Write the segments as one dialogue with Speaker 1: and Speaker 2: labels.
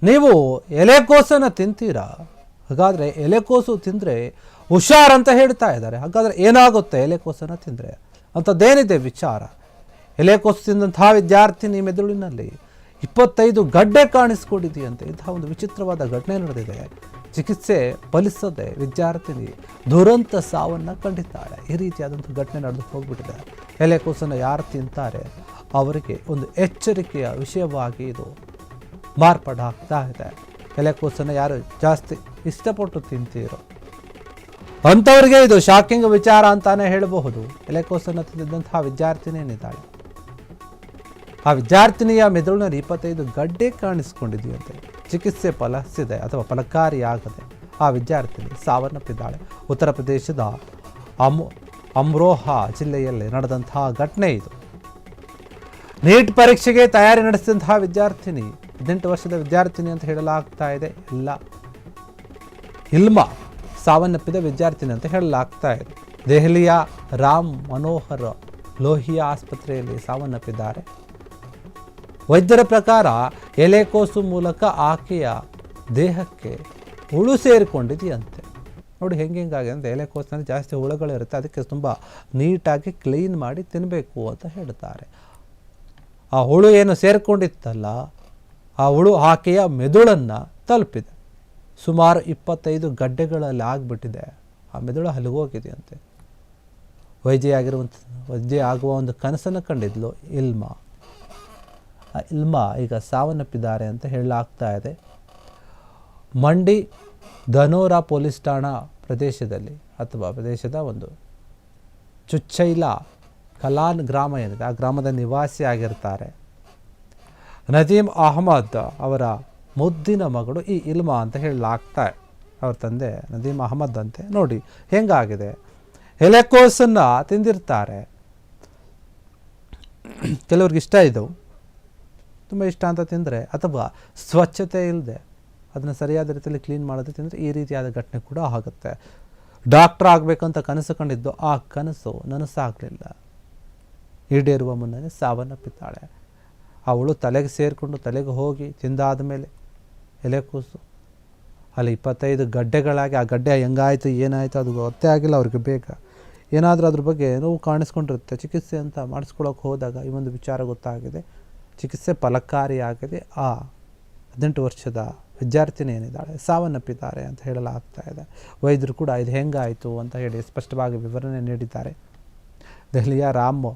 Speaker 1: ನೀವು ಎಲೆಕೋಸನ್ನು ತಿಂತೀರಾ? ಹಾಗಾದರೆ ಎಲೆಕೋಸು ತಿಂದರೆ ಹುಷಾರಂತ ಹೇಳ್ತಾ ಇದ್ದಾರೆ. ಹಾಗಾದರೆ ಏನಾಗುತ್ತೆ ಎಲೆಕೋಸನ್ನು ತಿಂದರೆ? ಅಂಥದ್ದೇನಿದೆ ವಿಚಾರ? ಎಲೆಕೋಸು ತಿಂದಂತಹ ವಿದ್ಯಾರ್ಥಿನಿ ಮೆದುಳಿನಲ್ಲಿ 25 ಗಡ್ಡೆ ಕಾಣಿಸ್ಕೊಂಡಿದೆಯಂತೆ. ಇಂತಹ ಒಂದು ವಿಚಿತ್ರವಾದ ಘಟನೆ ನಡೆದಿದೆ. ಚಿಕಿತ್ಸೆ ಫಲಿಸದೆ ವಿದ್ಯಾರ್ಥಿನಿ ದುರಂತ ಸಾವನ್ನು ಕಂಡಿದ್ದಾಳೆ. ಈ ರೀತಿಯಾದಂಥ ಘಟನೆ ನಡೆದು ಹೋಗ್ಬಿಟ್ಟಿದೆ. ಎಲೆಕೋಸನ್ನು ಯಾರು ತಿಂತಾರೆ ಅವರಿಗೆ ಒಂದು ಎಚ್ಚರಿಕೆಯ ವಿಷಯವಾಗಿ ಇದು ಮಾರ್ಪಾಡಾಗ್ತಾ ಇದೆ. ಎಲೆಕೋಸನ್ನು ಯಾರು ಜಾಸ್ತಿ ಇಷ್ಟಪಟ್ಟು ತಿಂತೀರೋ ಅಂಥವ್ರಿಗೆ ಇದು ಶಾಕಿಂಗ್ ವಿಚಾರ ಅಂತಾನೆ ಹೇಳಬಹುದು. ಎಲೆಕೋಸನ್ನು ತಿಂದಿದ್ದಂತಹ ವಿದ್ಯಾರ್ಥಿನಿ ಏನಿದ್ದಾಳೆ, ಆ ವಿದ್ಯಾರ್ಥಿನಿಯ ಮೆದುಳಿನಲ್ಲಿ 25 ಗಡ್ಡೆ ಕಾಣಿಸ್ಕೊಂಡಿದೆಯಂತೆ. ಚಿಕಿತ್ಸೆ ಫಲಿಸಿದೆ ಅಥವಾ ಫಲಕಾರಿಯಾಗದೆ ಆ ವಿದ್ಯಾರ್ಥಿನಿ ಸಾವನ್ನಪ್ಪಿದ್ದಾಳೆ. ಉತ್ತರ ಪ್ರದೇಶದ ಅಮ್ರೋಹಾ ಜಿಲ್ಲೆಯಲ್ಲಿ ನಡೆದಂತಹ ಘಟನೆ ಇದು. ನೀಟ್ ಪರೀಕ್ಷೆಗೆ ತಯಾರಿ ನಡೆಸಿದಂತಹ ವಿದ್ಯಾರ್ಥಿನಿ, 18 ವರ್ಷದ ವಿದ್ಯಾರ್ಥಿನಿ ಅಂತ ಹೇಳಲಾಗ್ತಾ ಇದೆ. ಇಲ್ಮಾ ಸಾವನ್ನಪ್ಪಿದ ವಿದ್ಯಾರ್ಥಿನಿ ಅಂತ ಹೇಳಲಾಗ್ತಾ ಇದೆ. ದೆಹಲಿಯ ರಾಮ್ ಮನೋಹರ್ ಲೋಹಿಯಾ ಆಸ್ಪತ್ರೆಯಲ್ಲಿ ಸಾವನ್ನಪ್ಪಿದ್ದಾರೆ. ವೈದ್ಯರ ಪ್ರಕಾರ ಎಲೆಕೋಸು ಮೂಲಕ ಆಕೆಯ ದೇಹಕ್ಕೆ ಹುಳು ಸೇರಿಕೊಂಡಿದೆಯಂತೆ. ನೋಡಿ ಹೆಂಗಾಗಿದೆ ಅಂತ. ಎಲೆಕೋಸಿನಲ್ಲಿ ಜಾಸ್ತಿ ಹುಳುಗಳಿರುತ್ತೆ, ಅದಕ್ಕೆ ತುಂಬ ನೀಟಾಗಿ ಕ್ಲೀನ್ ಮಾಡಿ ತಿನ್ನಬೇಕು ಅಂತ ಹೇಳ್ತಾರೆ. ಆ ಹುಳು ಏನು ಸೇರಿಕೊಂಡಿತ್ತಲ್ಲ, ಆ ಹುಳು ಆಕೆಯ ಮೆದುಳನ್ನು ತಲುಪಿದೆ. ಸುಮಾರು 25 ಗಡ್ಡೆಗಳಲ್ಲಿ ಆಗಿಬಿಟ್ಟಿದೆ. ಆ ಮೆದುಳು ಹಲಗೋಗಿದೆಯಂತೆ. ವೈದ್ಯ ಆಗುವ ಒಂದು ಕನಸನ್ನು ಕಂಡಿದ್ಲು ಇಲ್ಮಾ ಈಗ ಸಾವನ್ನಪ್ಪಿದ್ದಾರೆ ಅಂತ ಹೇಳಲಾಗ್ತಾ ಇದೆ. ಮಂಡಿ ಧನೋರಾ ಪೊಲೀಸ್ ಠಾಣಾ ಪ್ರದೇಶದ ಒಂದು ಚುಚ್ಚೈಲಾ ಕಲಾನ್ ಗ್ರಾಮ ಏನಿದೆ, ಆ ಗ್ರಾಮದ ನಿವಾಸಿ ಆಗಿರ್ತಾರೆ. ನದೀಮ್ ಅಹಮದ್ ಅವರ ಮುದ್ದಿನ ಮಗಳು ಈ ಇಲ್ಮಾ ಅಂತ ಹೇಳಲಾಗ್ತಾ. ಅವ್ರ ತಂದೆ ನದೀಮ್ ಅಹಮದ್ ಅಂತೆ. ನೋಡಿ ಹೆಂಗಾಗಿದೆ. ಎಲೆಕೋಸನ್ನು ತಿಂದಿರ್ತಾರೆ. ಕೆಲವ್ರಿಗೆ ಇಷ್ಟ ಇದ್ದವು, ತುಂಬ ಇಷ್ಟ ಅಂತ ತಿಂದರೆ, ಅಥವಾ ಸ್ವಚ್ಛತೆ ಇಲ್ಲದೆ ಅದನ್ನು ಸರಿಯಾದ ರೀತಿಯಲ್ಲಿ ಕ್ಲೀನ್ ಮಾಡೋದು ತಿಂದರೆ ಈ ರೀತಿಯಾದ ಘಟನೆ ಕೂಡ ಆಗುತ್ತೆ. ಡಾಕ್ಟ್ರ್ ಆಗಬೇಕಂತ ಕನಸು ಕಂಡಿದ್ದು, ಆ ಕನಸು ನನಸಾಗಲಿಲ್ಲ. ಈಡೇರುವ ಮುನ್ನನೇ ಸಾವನ್ನಪ್ಪಿದ್ದಾಳೆ. ಅವಳು ತಲೆಗೆ ಸೇರಿಕೊಂಡು ತಲೆಗೆ ಹೋಗಿ ತಿಂದಾದ ಮೇಲೆ ಎಲೆಕೋಸು ಅಲ್ಲಿ 25 ಗಡ್ಡೆಗಳಾಗಿ, ಆ ಗಡ್ಡೆ ಹೆಂಗಾಯಿತು ಏನಾಯಿತು ಅದು ಗೊತ್ತೇ ಆಗಿಲ್ಲ ಅವ್ರಿಗೆ. ಬೇಗ ಏನಾದರೂ ಅದ್ರ ಬಗ್ಗೆ ನೋವು ಕಾಣಿಸ್ಕೊಂಡಿರುತ್ತೆ. ಚಿಕಿತ್ಸೆ ಅಂತ ಮಾಡಿಸ್ಕೊಳ್ಳೋಕೆ ಹೋದಾಗ ಈ ಒಂದು ವಿಚಾರ ಗೊತ್ತಾಗಿದೆ. ಚಿಕಿತ್ಸೆ ಫಲಕಾರಿಯಾಗಿದೆ. ಆ 18 ವರ್ಷದ ವಿದ್ಯಾರ್ಥಿನಿ ಏನಿದ್ದಾಳೆ ಸಾವನ್ನಪ್ಪಿದ್ದಾರೆ ಅಂತ ಹೇಳಲಾಗ್ತಾ ಇದೆ. ವೈದ್ಯರು ಕೂಡ ಇದು ಹೆಂಗಾಯಿತು ಅಂತ ಹೇಳಿ ಸ್ಪಷ್ಟವಾಗಿ ವಿವರಣೆ ನೀಡಿದ್ದಾರೆ. ದೆಹಲಿಯ ರಾಮ್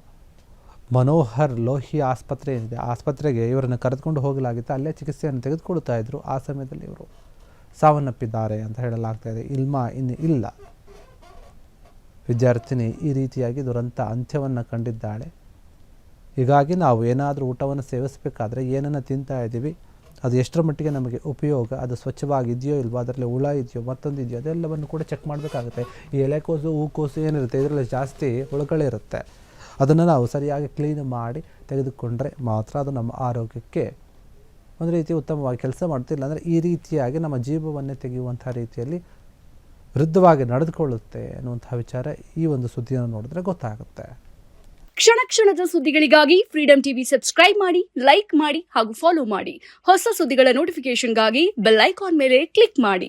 Speaker 1: ಮನೋಹರ್ ಲೋಹಿಯಾ ಆಸ್ಪತ್ರೆ ಏನಿದೆ, ಆಸ್ಪತ್ರೆಗೆ ಇವರನ್ನು ಕರೆದುಕೊಂಡು ಹೋಗಲಾಗಿತ್ತು. ಅಲ್ಲೇ ಚಿಕಿತ್ಸೆಯನ್ನು ತೆಗೆದುಕೊಳ್ತಾ ಇದ್ದರು. ಆ ಸಮಯದಲ್ಲಿ ಇವರು ಸಾವನ್ನಪ್ಪಿದ್ದಾರೆ ಅಂತ ಹೇಳಲಾಗ್ತಾ ಇದೆ. ಇಲ್ಮಾ ಇನ್ನು ಇಲ್ಲ. ವಿದ್ಯಾರ್ಥಿನಿ ಈ ರೀತಿಯಾಗಿ ದುರಂತ ಅಂತ್ಯವನ್ನು ಕಂಡಿದ್ದಾಳೆ. ಹೀಗಾಗಿ ನಾವು ಏನಾದರೂ ಊಟವನ್ನು ಸೇವಿಸಬೇಕಾದ್ರೆ ಏನನ್ನು ತಿಂತಾ ಇದ್ದೀವಿ, ಅದು ಎಷ್ಟರ ಮಟ್ಟಿಗೆ ನಮಗೆ ಉಪಯೋಗ, ಅದು ಸ್ವಚ್ಛವಾಗಿದೆಯೋ ಇಲ್ವೋ, ಅದರಲ್ಲಿ ಹುಳ ಇದೆಯೋ ಮತ್ತೊಂದು ಇದೆಯೋ ಅದೆಲ್ಲವನ್ನು ಕೂಡ ಚೆಕ್ ಮಾಡಬೇಕಾಗುತ್ತೆ. ಈ ಎಲೆಕೋಸು ಹೂಕೋಸು ಏನಿರುತ್ತೆ ಇದರಲ್ಲಿ ಜಾಸ್ತಿ ಹುಳುಗಳಿರುತ್ತೆ. ಅದನ್ನು ನಾವು ಸರಿಯಾಗಿ ಕ್ಲೀನ್ ಮಾಡಿ ತೆಗೆದುಕೊಂಡ್ರೆ ಮಾತ್ರ ಅದು ನಮ್ಮ ಆರೋಗ್ಯಕ್ಕೆ ಒಂದು ರೀತಿ ಉತ್ತಮವಾಗಿ ಕೆಲಸ ಮಾಡ್ತಿಲ್ಲ. ಅಂದರೆ ಈ ರೀತಿಯಾಗಿ ನಮ್ಮ ಜೀವವನ್ನೇ ತೆಗೆಯುವಂಥ ರೀತಿಯಲ್ಲಿ ವಿರುದ್ಧವಾಗಿ ನಡೆದುಕೊಳ್ಳುತ್ತೆ ಅನ್ನುವಂಥ ವಿಚಾರ ಈ ಒಂದು ಸುದ್ದಿಯನ್ನು ನೋಡಿದ್ರೆ ಗೊತ್ತಾಗುತ್ತೆ.
Speaker 2: ಕ್ಷಣ ಕ್ಷಣದ ಸುದ್ದಿಗಳಿಗಾಗಿ ಫ್ರೀಡಂ ಟಿವಿ ಸಬ್ಸ್ಕ್ರೈಬ್ ಮಾಡಿ, ಲೈಕ್ ಮಾಡಿ ಹಾಗೂ ಫಾಲೋ ಮಾಡಿ. ಹೊಸ ಸುದ್ದಿಗಳ ನೋಟಿಫಿಕೇಶನ್ಗಾಗಿ ಬೆಲ್ ಐಕಾನ್ ಮೇಲೆ ಕ್ಲಿಕ್ ಮಾಡಿ.